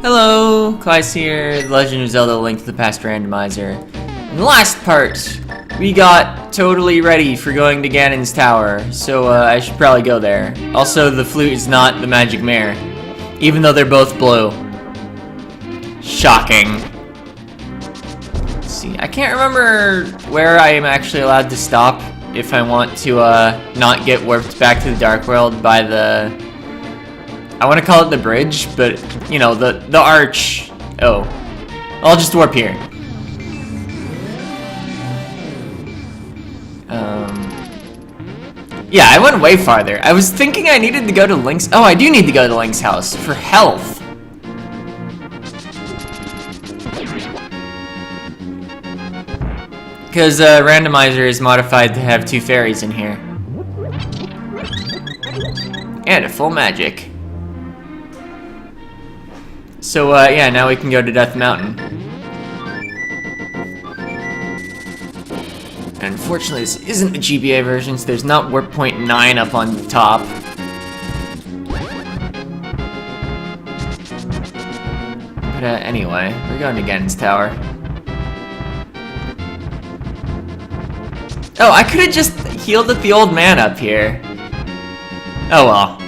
Hello, Kleist here, The Legend of Zelda: Link to the Past Randomizer. In the last part, we got totally ready for going to Ganon's Tower, so I should probably go there. Also, the flute is not the magic mare, even though they're both blue. Shocking. Let's see, I can't remember where I am actually allowed to stop if I want to not get warped back to the Dark World by the... I want to call it the bridge, but, you know, the arch. Oh. I'll just warp here. Yeah, I went way farther. I was thinking I needed to go to Link's... Oh, I do need to go to Link's house for health. Because Randomizer is modified to have 2 fairies in here. And a full magic. So, yeah, now we can go to Death Mountain. And unfortunately, this isn't the GBA version, so there's not warp point 9 up on the top. But, anyway, we're going to Ganon's Tower. Oh, I could have just healed up the old man up here. Oh well.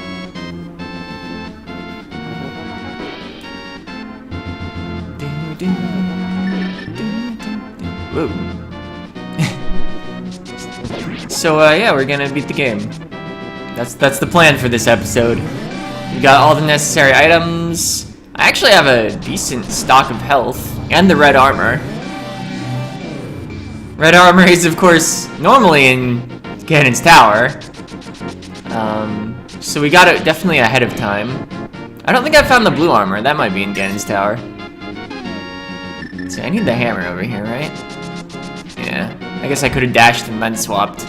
Whoa. So, yeah, we're gonna beat the game. That's the plan for this episode. We got all the necessary items. I actually have a decent stock of health and the red armor. Red armor is, of course, normally in Ganon's Tower. So we got it definitely ahead of time. I don't think I found the blue armor. That might be in Ganon's Tower. So I need the hammer over here, right? Yeah. I guess I could have dashed and then swapped.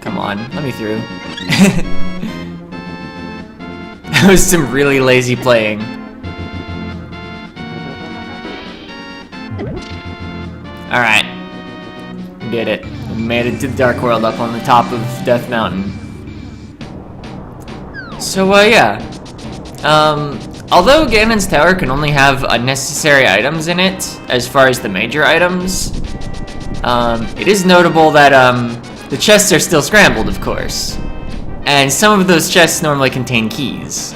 Come on, let me through. That was some really lazy playing. Alright. We did it. We made it to the Dark World up on the top of Death Mountain. So, yeah. Although Ganon's Tower can only have unnecessary items in it, as far as the major items, it is notable that, the chests are still scrambled, of course. And some of those chests normally contain keys.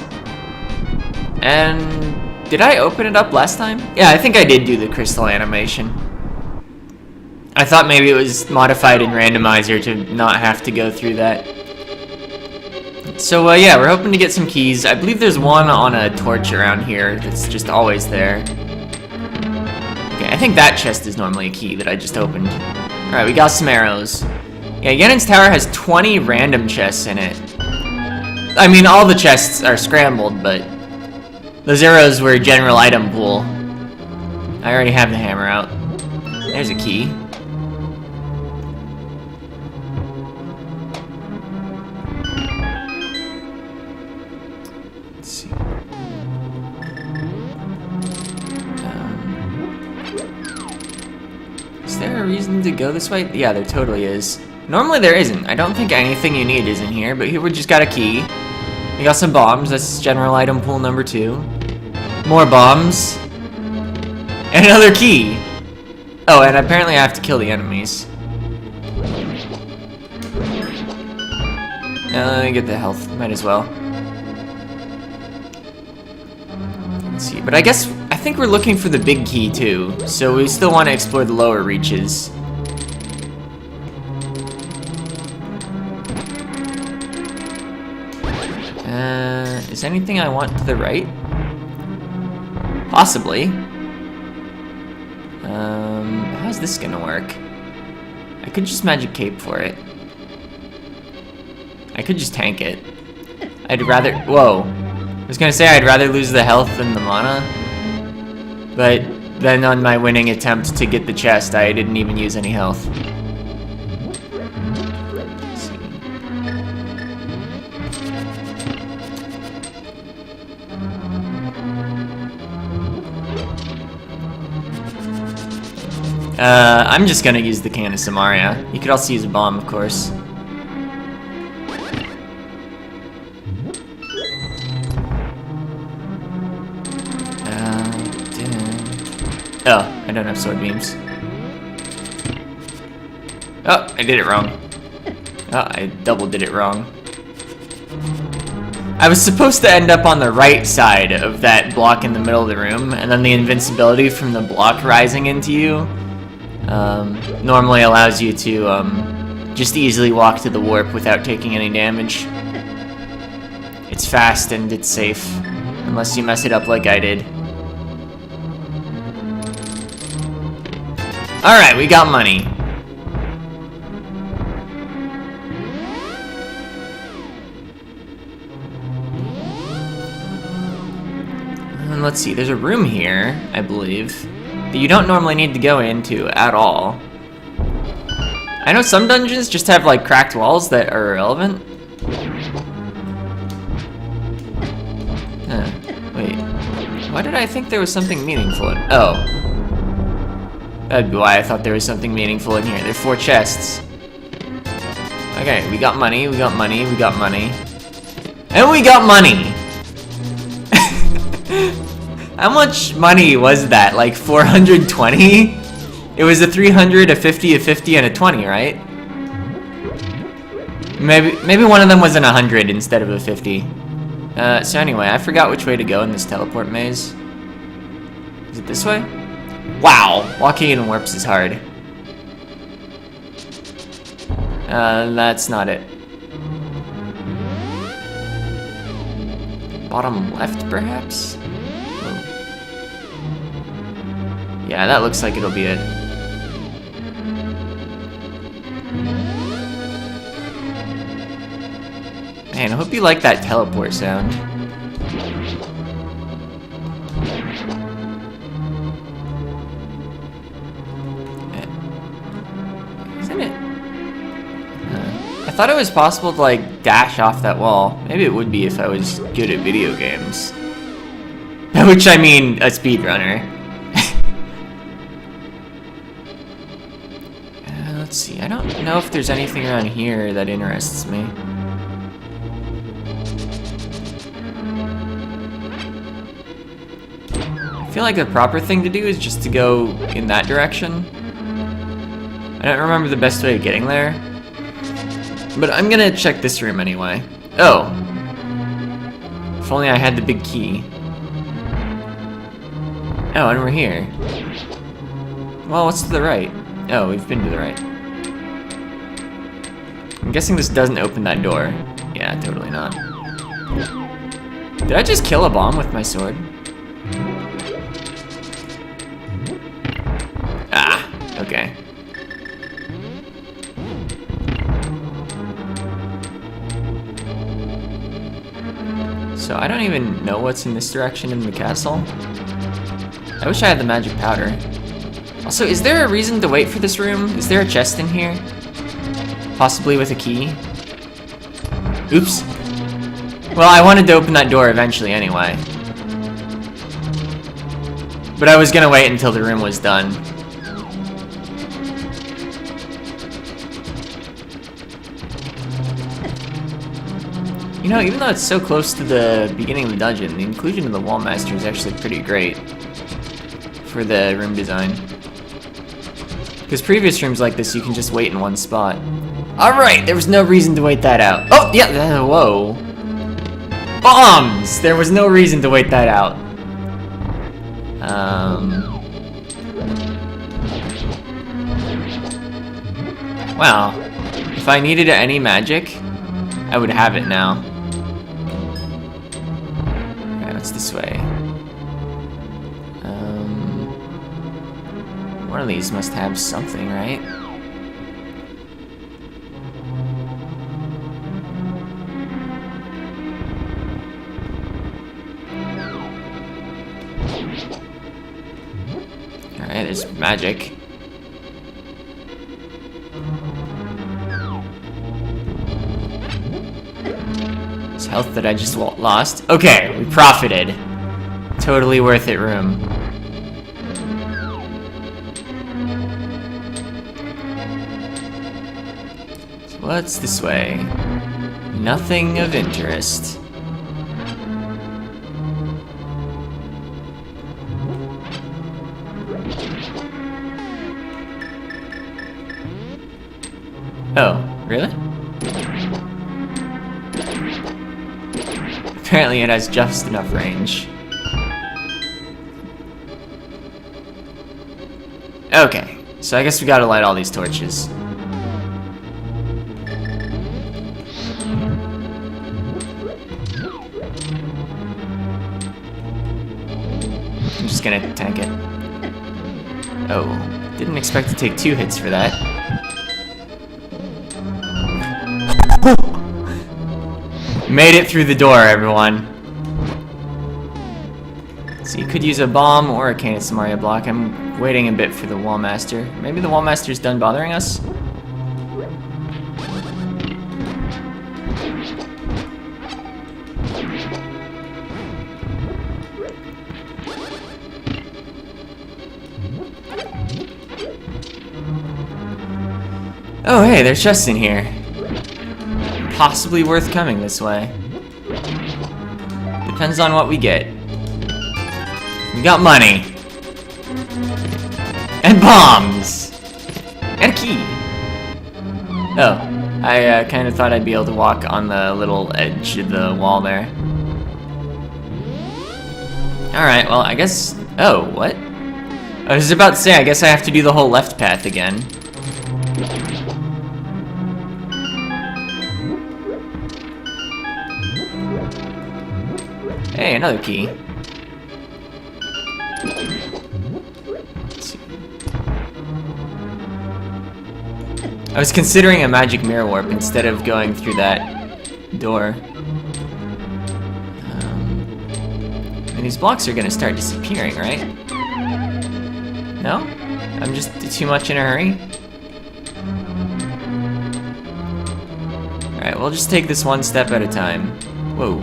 And did I open it up last time? Yeah, I think I did do the crystal animation. I thought maybe it was modified in Randomizer to not have to go through that. So, yeah, we're hoping to get some keys. I believe there's one on a torch around here that's just always there. Okay, I think that chest is normally a key that I just opened. Alright, we got some arrows. Yeah, Ganon's Tower has 20 random chests in it. I mean, all the chests are scrambled, but those arrows were a general item pool. I already have the hammer out. There's a key. Let's see. Is there a reason to go this way? Yeah, there totally is. Normally there isn't. I don't think anything you need is in here, but here we just got a key. We got some bombs. That's general item pool number 2. More bombs. And another key. Oh, and apparently I have to kill the enemies. Let me get the health. Might as well. Let's see. But I think we're looking for the big key too. So we still want to explore the lower reaches. Is anything I want to the right? Possibly. How's this gonna work? I could just magic cape for it. I could just tank it. I'd rather... Whoa. I was gonna say I'd rather lose the health than the mana. But then on my winning attempt to get the chest, I didn't even use any health. I'm just gonna use the can of Samaria. You could also use a bomb, of course. Oh, I don't have sword beams. Oh, I did it wrong. Oh, I double did it wrong. I was supposed to end up on the right side of that block in the middle of the room, and then the invincibility from the block rising into you normally allows you to just easily walk to the warp without taking any damage. It's fast and it's safe, unless you mess it up like I did. Alright, we got money. And let's see, there's a room here, I believe, that you don't normally need to go into at all. I know some dungeons just have like cracked walls that are irrelevant. Wait, why did I think there was something meaningful in— oh. That'd be why I thought there was something meaningful in here. There are 4 chests. Okay, we got money, we got money, we got money. And we got money! How much money was that? Like 420? It was a 300, a 50, a 50, and a 20, right? Maybe one of them was an 100 instead of a 50. So anyway, I forgot which way to go in this teleport maze. Is it this way? Wow, walking in warps is hard. That's not it. Bottom left, perhaps? Oh. Yeah, that looks like it'll be it. Man, I hope you like that teleport sound. Isn't it? I thought it was possible to like dash off that wall. Maybe it would be if I was good at video games. By which I mean a speedrunner. Let's see, I don't know if there's anything around here that interests me. I feel like the proper thing to do is just to go in that direction. I don't remember the best way of getting there, but I'm gonna check this room anyway. Oh. If only I had the big key. Oh, and we're here. Well, what's to the right? Oh, we've been to the right. I'm guessing this doesn't open that door. Yeah, totally not. Did I just kill a bomb with my sword? Ah, okay. So I don't even know what's in this direction in the castle. I wish I had the magic powder. Also, is there a reason to wait for this room? Is there a chest in here? Possibly with a key? Oops. Well, I wanted to open that door eventually anyway. But I was gonna wait until the room was done. You know, even though it's so close to the beginning of the dungeon, the inclusion of the Wall Master is actually pretty great for the room design. Because previous rooms like this, you can just wait in one spot. Alright, there was no reason to wait that out. Oh, yeah, whoa. Bombs! There was no reason to wait that out. Well, if I needed any magic, I would have it now. Alright, what's this way? One of these must have something, right? Alright, there's magic. This health that I just lost. Okay, we profited. Totally worth it room. So what's this way? Nothing of interest. Oh, really? Apparently it has just enough range. Okay, so I guess we gotta light all these torches. I'm just gonna tank it. Oh, didn't expect to take 2 hits for that. Made it through the door, everyone. So you could use a bomb or a Canis Maria block. I'm waiting a bit for the Wallmaster. Maybe the Wallmaster's done bothering us? Oh hey, there's chests in here. Possibly worth coming this way. Depends on what we get. We got money. And bombs! And a key! Oh, I kind of thought I'd be able to walk on the little edge of the wall there. Alright, well, I guess... Oh, what? I was about to say, I guess I have to do the whole left path again. Hey, another key. I was considering a magic mirror warp instead of going through that door. And these blocks are gonna start disappearing, right? No? I'm just too much in a hurry? Alright, we'll just take this one step at a time. Whoa.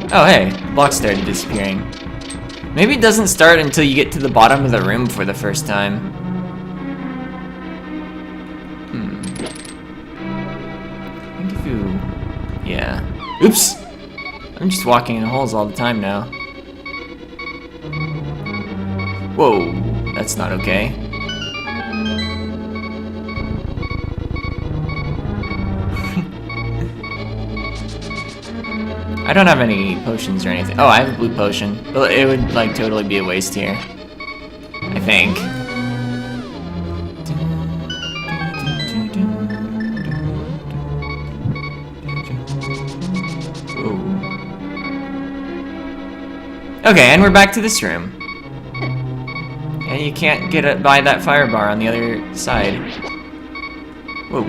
Oh hey, blocks started disappearing. Maybe it doesn't start until you get to the bottom of the room for the first time. I think if you... Yeah. Oops! I'm just walking in holes all the time now. Whoa, that's not okay. I don't have any potions or anything. Oh, I have a blue potion. But it would, like, totally be a waste here. I think. Ooh. Okay, and we're back to this room. And you can't get by that fire bar on the other side. Whoa.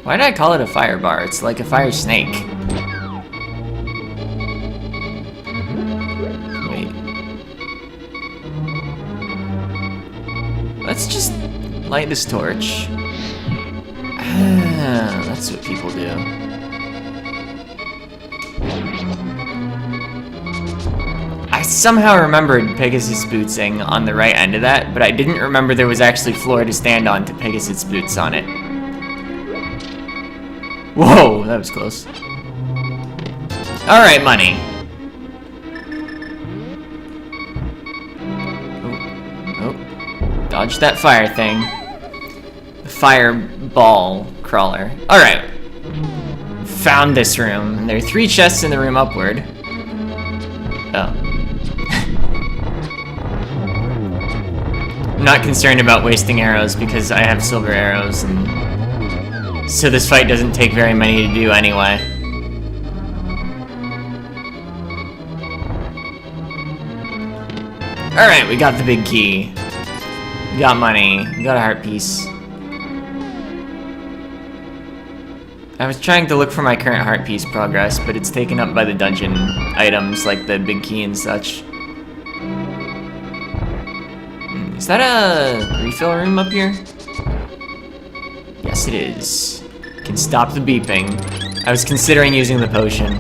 Why did I call it a fire bar? It's like a fire snake. Wait. Let's just light this torch. Ah, that's what people do. I somehow remembered Pegasus bootsing on the right end of that, but I didn't remember there was actually floor to stand on to Pegasus boots on it. Whoa, that was close. Alright, money. Oh, dodge that fire thing. The fireball crawler. Alright. Found this room. There are 3 chests in the room upward. Oh. I'm not concerned about wasting arrows because I have silver arrows and... So this fight doesn't take very many to do anyway. Alright, we got the big key. We got money. We got a heart piece. I was trying to look for my current heart piece progress, but it's taken up by the dungeon items like the big key and such. Is that a refill room up here? Yes, it is. Can stop the beeping. I was considering using the potion.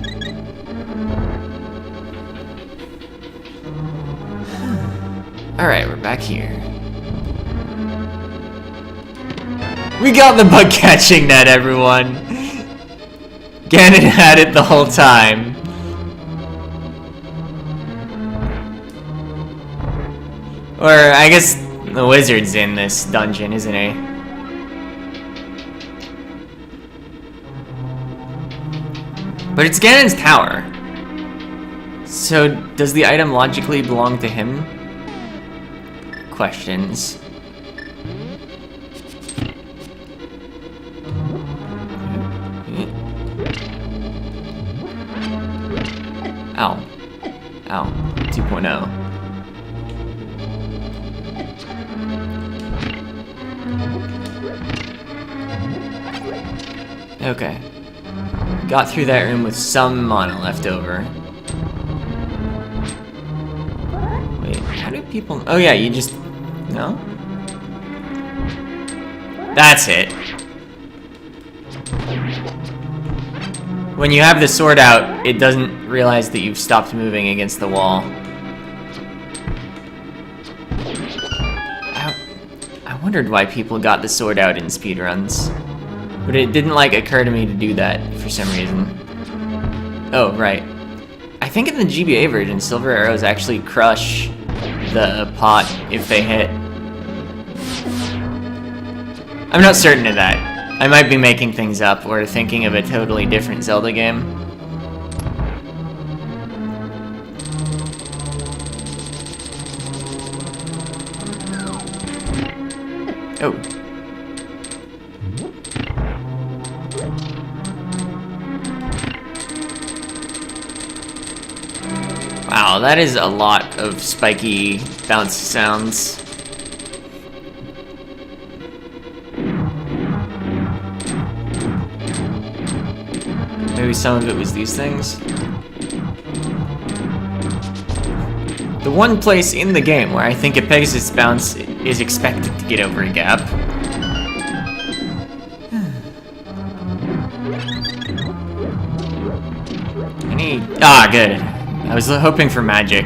Alright, we're back here. We got the bug catching net, everyone! Ganon had it the whole time. Or, I guess the wizard's in this dungeon, isn't he? But it's Ganon's tower. So, does the item logically belong to him? Questions. Ow. Ow. 2.0. Okay. Got through that room with some mana left over. Wait, how do people... Oh yeah, you just... No? That's it. When you have the sword out, it doesn't realize that you've stopped moving against the wall. I wondered why people got the sword out in speedruns. But it didn't, like, occur to me to do that for some reason. Oh, right. I think in the GBA version, silver arrows actually crush the pot if they hit. I'm not certain of that. I might be making things up or thinking of a totally different Zelda game. Oh. Wow, that is a lot of spiky bounce sounds. Maybe some of it was these things. The one place in the game where I think a Pegasus bounce is expected to get over a gap. Ah, good. I was hoping for magic.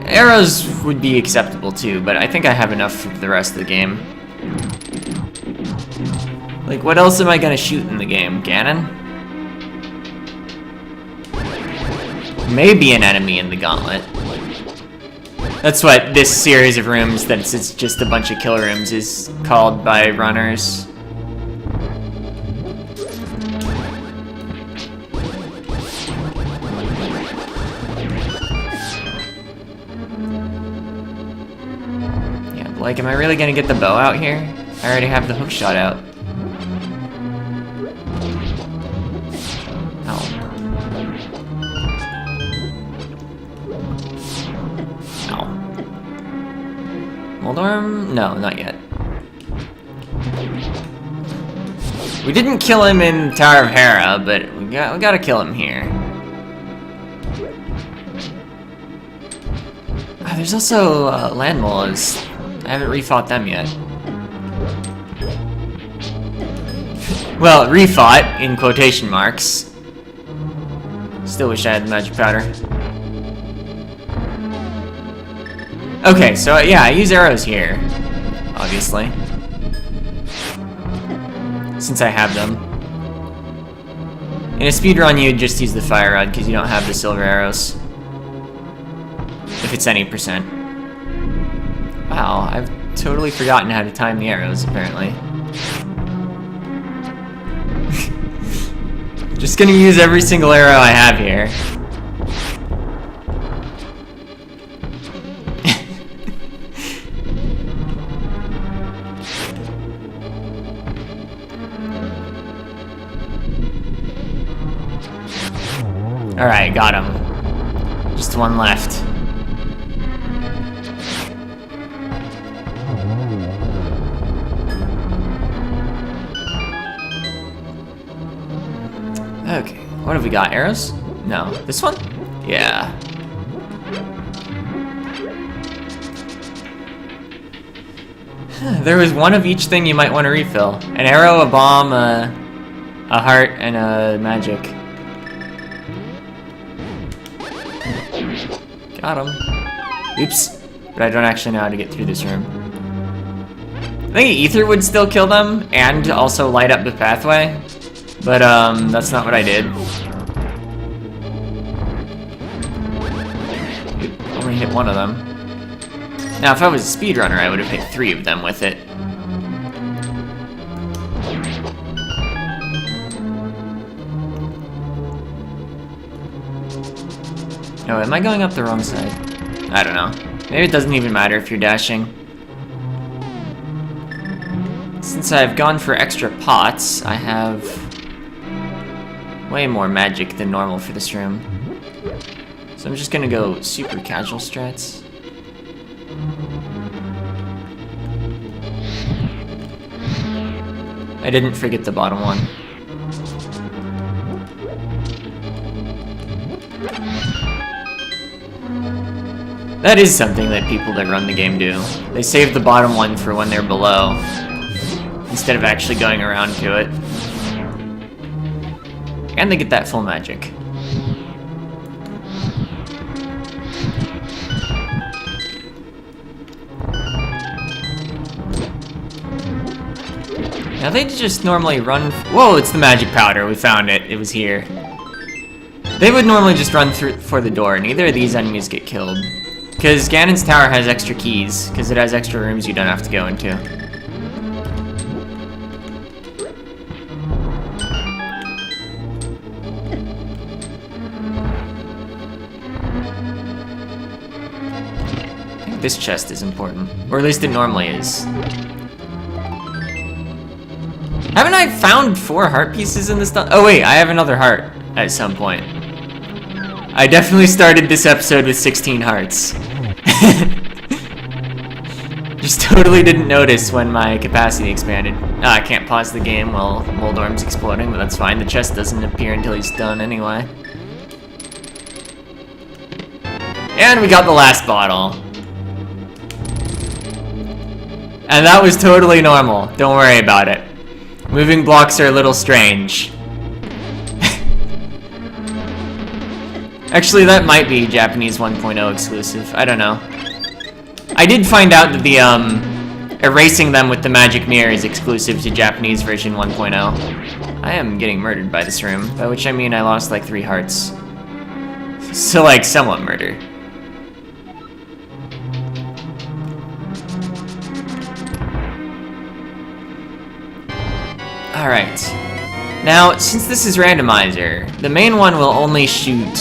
Arrows would be acceptable too, but I think I have enough for the rest of the game. Like, what else am I gonna shoot in the game? Ganon? Maybe an enemy in the gauntlet. That's what this series of rooms, that it's just a bunch of kill rooms, is called by runners. Yeah, like, am I really gonna get the bow out here? I already have the hook shot out. Moldorm? No, not yet. We didn't kill him in Tower of Hera, but we gotta kill him here. Ah, there's also land moles. I haven't refought them yet. Well, refought, in quotation marks. Still wish I had the magic powder. Okay, so yeah, I use arrows here, obviously, since I have them. In a speedrun, you'd just use the fire rod because you don't have the silver arrows, if it's any percent. Wow, I've totally forgotten how to time the arrows, apparently. Just gonna use every single arrow I have here. Alright, got him. Just one left. Okay, what have we got? Arrows? No. This one? Yeah. There was one of each thing you might want to refill. An arrow, a bomb, a heart, and a magic. Got him. Oops. But I don't actually know how to get through this room. I think ether would still kill them, and also light up the pathway. But, that's not what I did. Oop, only hit one of them. Now, if I was a speedrunner, I would have hit 3 of them with it. Oh, am I going up the wrong side? I don't know. Maybe it doesn't even matter if you're dashing. Since I've gone for extra pots, I have way more magic than normal for this room. So I'm just gonna go super casual strats. I didn't forget the bottom one. That is something that people that run the game do. They save the bottom one for when they're below, instead of actually going around to it. And they get that full magic. Now they just normally run... Whoa, it's the magic powder. We found it. It was here. They would normally just run through for the door. Neither of these enemies get killed. Because Ganon's tower has extra keys, because it has extra rooms you don't have to go into. I think this chest is important. Or at least it normally is. Haven't I found 4 heart pieces in this stuff? Oh wait, I have another heart at some point. I definitely started this episode with 16 hearts. Just totally didn't notice when my capacity expanded. I can't pause the game while Moldorm's exploding, but that's fine. The chest doesn't appear until he's done anyway. And we got the last bottle. And that was totally normal. Don't worry about it. Moving blocks are a little strange. Actually, that might be Japanese 1.0 exclusive. I don't know. I did find out that the, erasing them with the magic mirror is exclusive to Japanese version 1.0. I am getting murdered by this room, by which I mean I lost like 3 hearts. So, like, somewhat murder. Alright. Now, since this is randomizer, the main one will only shoot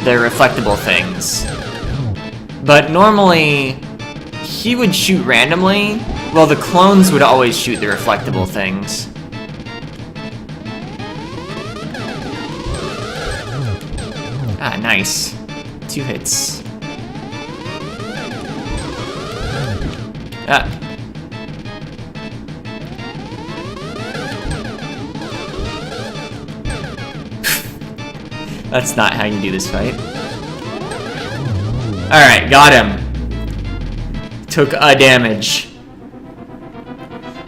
the reflectable things. But normally, he would shoot randomly, while the clones would always shoot the reflectable things. Ah, nice. 2 hits. Ah. That's not how you do this fight. Alright, got him. Took a damage.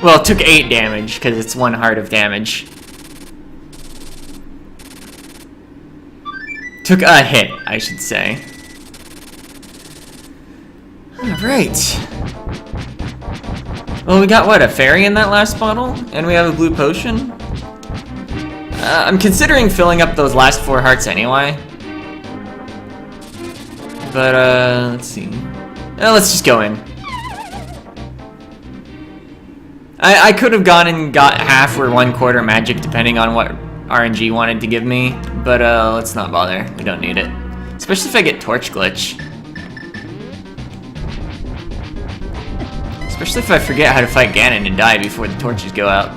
Well, it took 8 damage, because it's 1 heart of damage. Took a hit, I should say. Alright. Well, we got, what, a fairy in that last bottle? And we have a blue potion? I'm considering filling up those last 4 hearts anyway. But, let's see. Let's just go in. I could have gone and got half or 1/4 magic depending on what RNG wanted to give me, but let's not bother. We don't need it. Especially if I get torch glitch. Especially if I forget how to fight Ganon and die before the torches go out.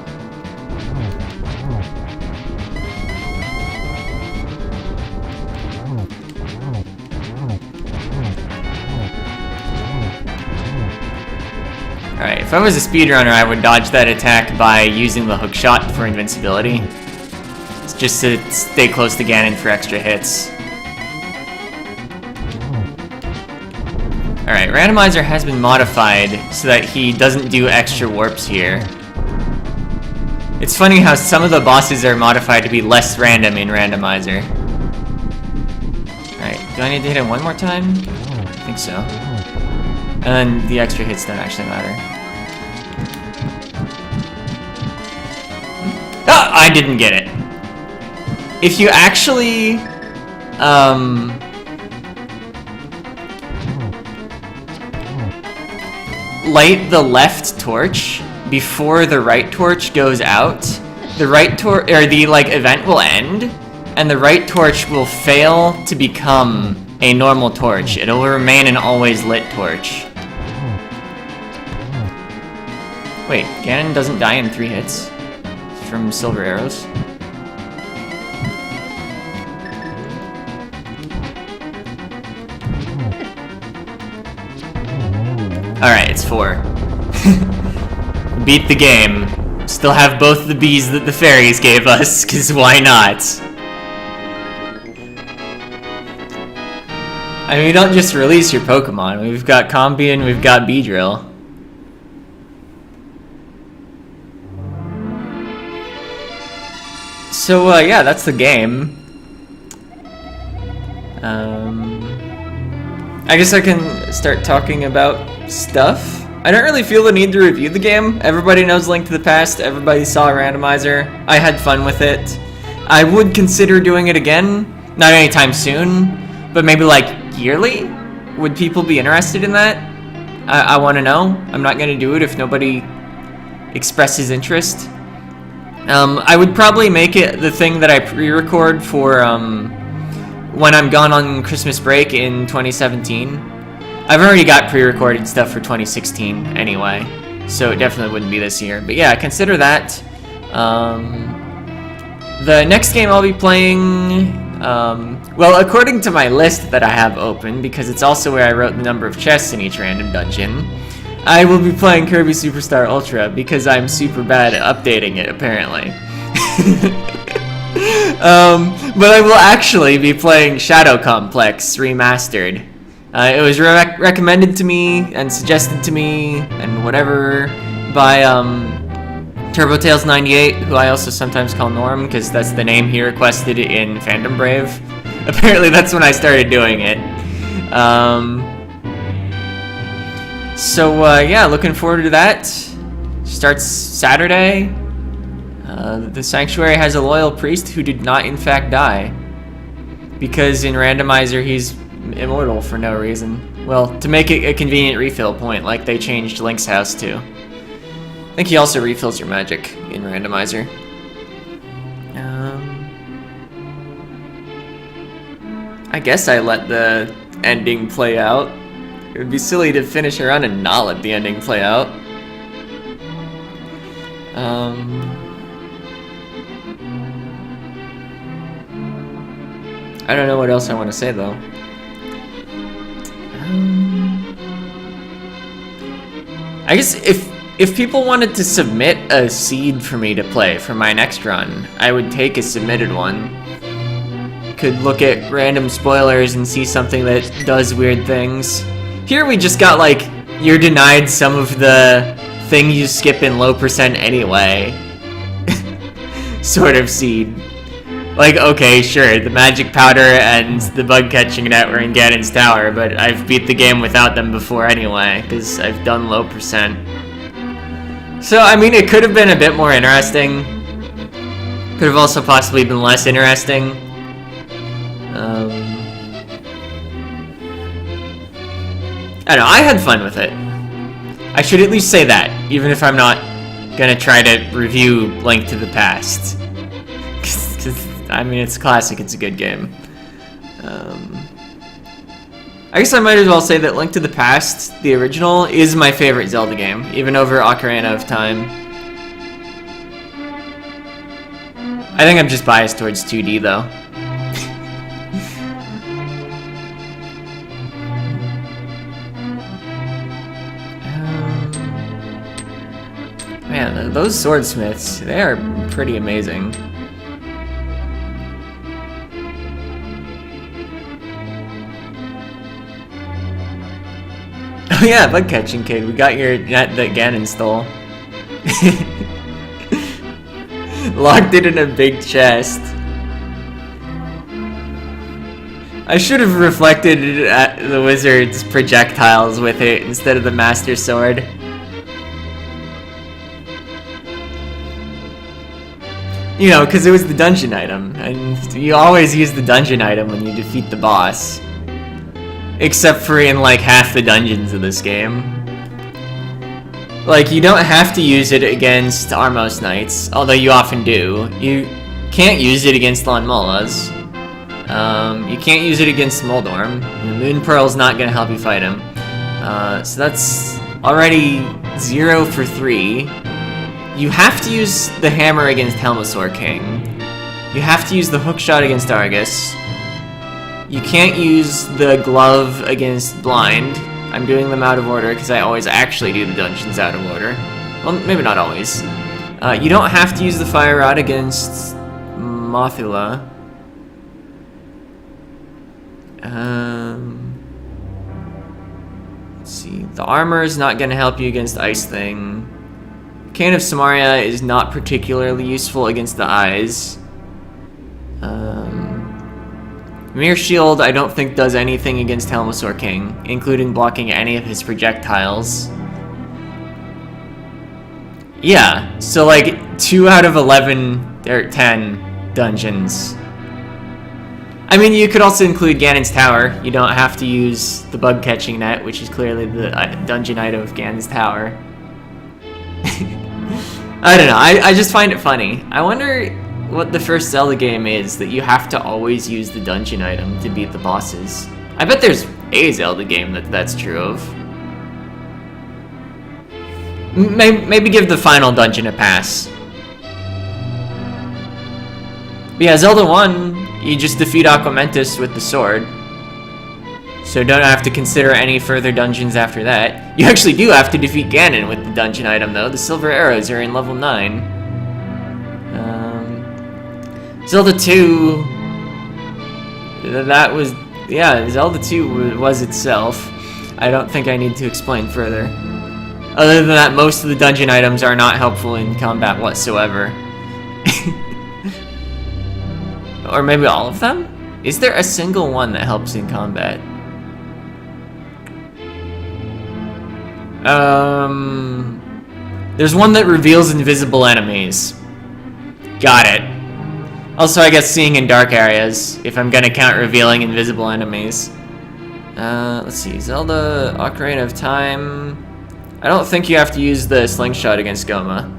Alright, if I was a speedrunner, I would dodge that attack by using the hookshot for invincibility. It's just to stay close to Ganon for extra hits. Alright, randomizer has been modified so that he doesn't do extra warps here. It's funny how some of the bosses are modified to be less random in randomizer. Alright, do I need to hit him one more time? I think so. And then the extra hits don't actually matter. Oh, I didn't get it. If you actually, light the left torch before the right torch goes out, the right torch, or the like event will end, and the right torch will fail to become a normal torch. It will remain an always lit torch. Wait, Ganon doesn't die in 3 hits from silver arrows? Alright, it's 4. Beat the game. Still have both the bees that the fairies gave us, cause why not? I mean, we don't just release your Pokemon. We've got Combian, we've got Beedrill. So, yeah, that's the game. I guess I can start talking about stuff. I don't really feel the need to review the game. Everybody knows Link to the Past. Everybody saw a randomizer. I had fun with it. I would consider doing it again. Not anytime soon, but maybe like yearly? Would people be interested in that? I want to know. I'm not going to do it if nobody expresses interest. I would probably make it the thing that I pre-record for when I'm gone on Christmas break in 2017. I've already got pre-recorded stuff for 2016 anyway, so it definitely wouldn't be this year. But yeah, consider that. The next game I'll be playing, well, according to my list that I have open, because it's also where I wrote the number of chests in each random dungeon, I will be playing Kirby Superstar Ultra because I'm super bad at updating it, apparently. But I will actually be playing Shadow Complex Remastered. It was recommended to me and suggested to me and whatever by TurboTales98, who I also sometimes call Norm because that's the name he requested in Fandom Brave. Apparently that's when I started doing it. So yeah, looking forward to that. Starts Saturday. The Sanctuary has a loyal priest who did not in fact die. Because in Randomizer he's immortal for no reason. Well, to make it a convenient refill point, like they changed Link's house to. I think he also refills your magic in Randomizer. I guess I let the ending play out. It would be silly to finish a run and not let the ending play out. I don't know what else I want to say though. I guess if people wanted to submit a seed for me to play for my next run, I would take a submitted one. Could look at random spoilers and see something that does weird things. Here we just got like, you're denied some of the thing you skip in low percent anyway. Sort of seed. Like, okay, sure, the magic powder and the bug catching net were in Ganon's tower, but I've beat the game without them before anyway, because I've done low percent. So, I mean, it could have been a bit more interesting. Could have also possibly been less interesting. I don't know, I had fun with it. I should at least say that, even if I'm not gonna try to review Link to the Past. I mean, it's classic, it's a good game. I guess I might as well say that Link to the Past, the original, is my favorite Zelda game, even over Ocarina of Time. I think I'm just biased towards 2D, though. Man, those swordsmiths, they are pretty amazing. Oh yeah, bug catching kid, we got your net that Ganon stole. Locked it in a big chest. I should have reflected the wizard's projectiles with it instead of the Master Sword. You know, because it was the dungeon item, and you always use the dungeon item when you defeat the boss. Except for in like half the dungeons of this game. Like, you don't have to use it against Armos Knights, although you often do. You can't use it against Lon Molas. You can't use it against Moldorm. The Moon Pearl's not gonna help you fight him. So that's already 0 for 3. You have to use the hammer against Helmasaur King. You have to use the hookshot against Argus. You can't use the glove against Blind. I'm doing them out of order because I always actually do the dungeons out of order. Well, maybe not always. You don't have to use the fire rod against Mothula. Let's see. The armor is not going to help you against Ice Thing. Cane of Samaria is not particularly useful against the eyes. Mere Shield I don't think does anything against Helmasaur King, including blocking any of his projectiles. Yeah, so like 2 out of 11 or 10 dungeons. I mean, you could also include Ganon's Tower. You don't have to use the bug catching net, which is clearly the dungeon item of Ganon's Tower. I don't know, I just find it funny. I wonder what the first Zelda game is that you have to always use the dungeon item to beat the bosses. I bet there's a Zelda game that's true of. Maybe give the final dungeon a pass. But yeah, Zelda 1, you just defeat Aquamentus with the sword. So don't have to consider any further dungeons after that. You actually do have to defeat Ganon with the dungeon item though. The silver arrows are in level 9. Zelda 2, that was, yeah, Zelda 2 was itself. I don't think I need to explain further. Other than that, most of the dungeon items are not helpful in combat whatsoever. Or maybe all of them? Is there a single one that helps in combat? There's one that reveals invisible enemies. Got it. Also, I guess seeing in dark areas, if I'm gonna count revealing invisible enemies. Let's see, Zelda, Ocarina of Time. I don't think you have to use the slingshot against Goma.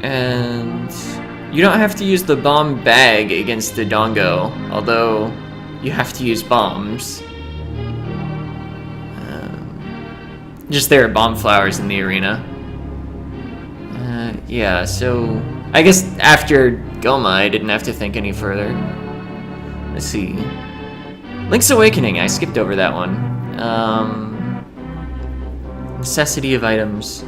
And you don't have to use the bomb bag against the Dongo, although you have to use bombs. Just there are bomb flowers in the arena. Yeah, so I guess after Goma, I didn't have to think any further. Let's see. Link's Awakening, I skipped over that one. Necessity of items.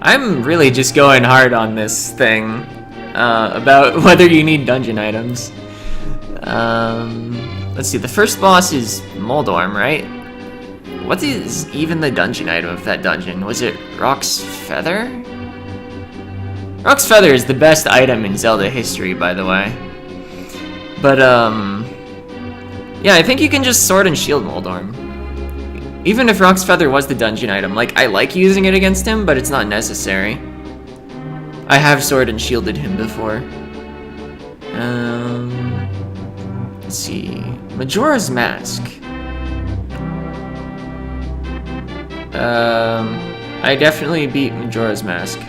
I'm really just going hard on this thing about whether you need dungeon items. Let's see, the first boss is Moldorm, right? What is even the dungeon item of that dungeon? Was it Rock's Feather? Rock's Feather is the best item in Zelda history, by the way. But, yeah, I think you can just Sword and Shield Moldorm. Even if Rock's Feather was the dungeon item, like, I like using it against him, but it's not necessary. I have Sword and Shielded him before. Let's see. Majora's Mask. I definitely beat Majora's Mask.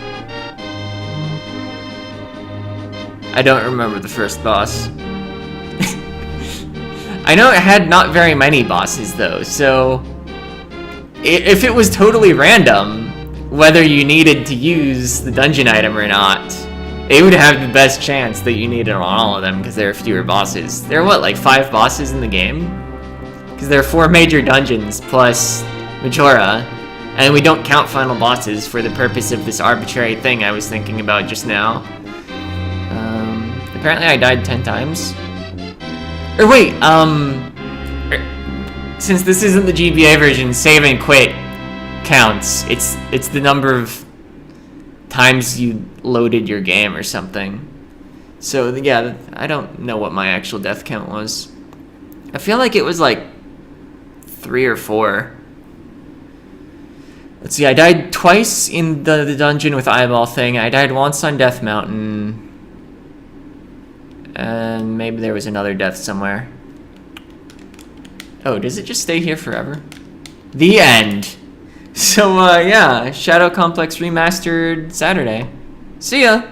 I don't remember the first boss. I know it had not very many bosses though, so if it was totally random whether you needed to use the dungeon item or not, it would have the best chance that you needed on all of them because there are fewer bosses. There are what, like 5 bosses in the game? Because there are 4 major dungeons plus Majora, and we don't count final bosses for the purpose of this arbitrary thing I was thinking about just now. Apparently I died 10 times. Or wait, since this isn't the GBA version, save and quit counts. It's the number of times you loaded your game or something. So yeah, I don't know what my actual death count was. I feel like it was like 3 or 4. Let's see, I died twice in the dungeon with Eyeball Thing. I died once on Death Mountain. And maybe there was another death somewhere. Oh, does it just stay here forever? The end. So, yeah, Shadow Complex Remastered Saturday. See ya!